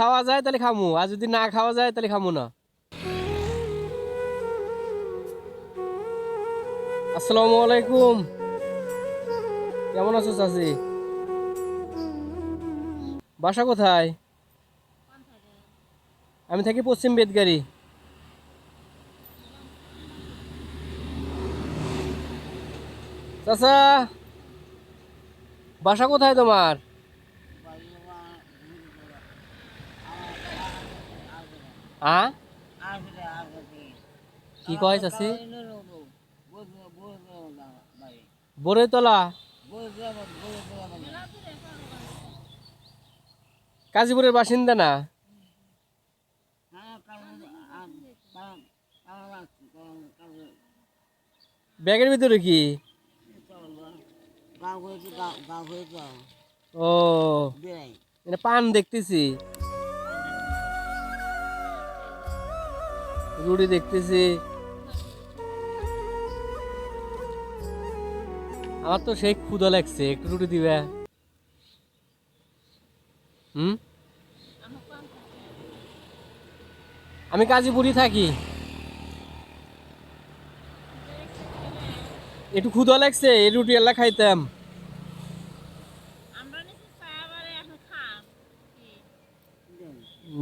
খাওয়া যায় তাহলে খামু, আর যদি না খাওয়া যায় তাহলে খামু না। আসসালামু আলাইকুম, কেমন আছো চাচি? বাসা কোথায়? আমি থাকি পশ্চিম বেদগাড়ি। চাচা, বাসা কোথায় তোমার? আ কি কয় চাচি? বরেতলা, কাজীপুরের বাসিন্দা না? ব্যাগের ভিতরে কি? ও, এটা পান দেখতেছি, রুটি দেখতেছি। আমার তো সেই ক্ষুধা লাগছে, একটু রুটি দিবে? হুম, আমি কাজীপুরি থাকি। একটু ক্ষুধা লাগছে, এই রুটি এলা খাইতাম।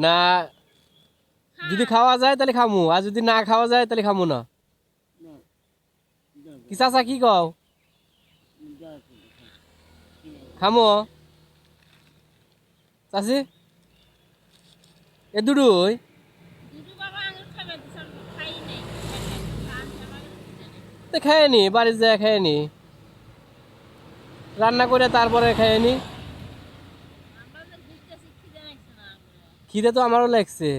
না, যদি খাওয়া যায় তাহলে খামু, আর যদি না খাওয়া যায় তাহলে খামু না। কি চাচা কি কও? খামো চাচি? এ দুডুই তো খায়নি, বাড়ির যায় খায়নি, রান্না করে তারপরে খায়নি। খিদে তো আমারও লাগছে।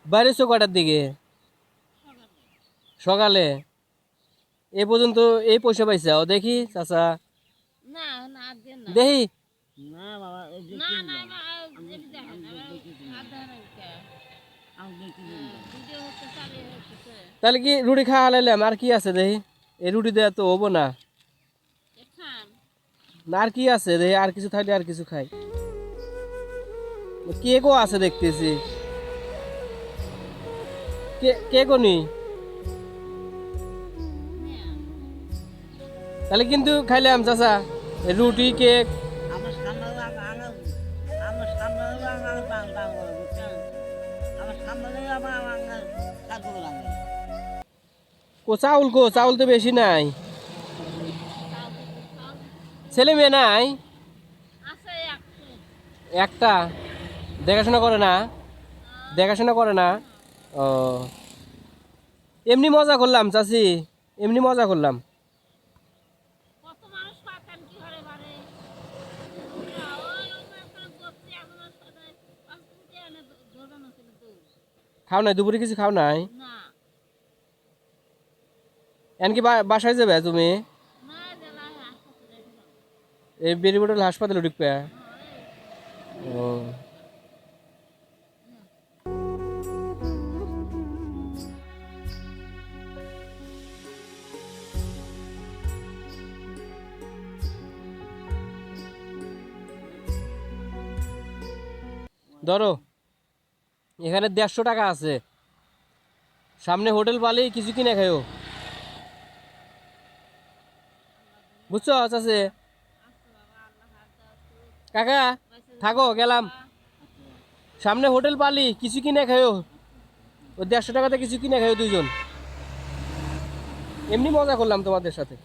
বাইরেছো কটার দিকে? সকালে? এ পর্যন্ত এই পয়সা পাইছাও দেখি চাচা, দেখি। তাহলে কি রুটি খাওয়া লাইলাম, আর কি আছে দেখি? এই রুটি দেওয়া তো হবো না। না আর কি আছে দেখি, আর কিছু থাকলে আর কিছু খাই। কেকও আছে দেখতেছি, কেকও নি। তাহলে কিন্তু খাইলাম চাচা, রুটি কেক। কো চাউল তো বেশি নাই। ছেলে মেয়ে নাই? একটা। দেখাশোনা করে না? দেখাশোনা করে না? ও, এমনি মজা করলাম চাচি, এমনি মজা করলাম। খাও নাই দুপুরে? কিছু খাও নাই? এমনকি বাসায় যাবে তুমি? এই বেরিবটল হাসপাতালে ঢুকবে? ও, ধরো এখানে 150 টাকা আছে, সামনে হোটেল পালি কিছু কিনে খাইও, বুঝছো চাচি? কাকা থাকো, গেলাম। সামনে হোটেল পালি কিছু কিনে খাইও, ওই 150 টাকাতে কিছু কিনে খাইও দুইজন। এমনি মজা করলাম তোমাদের সাথে।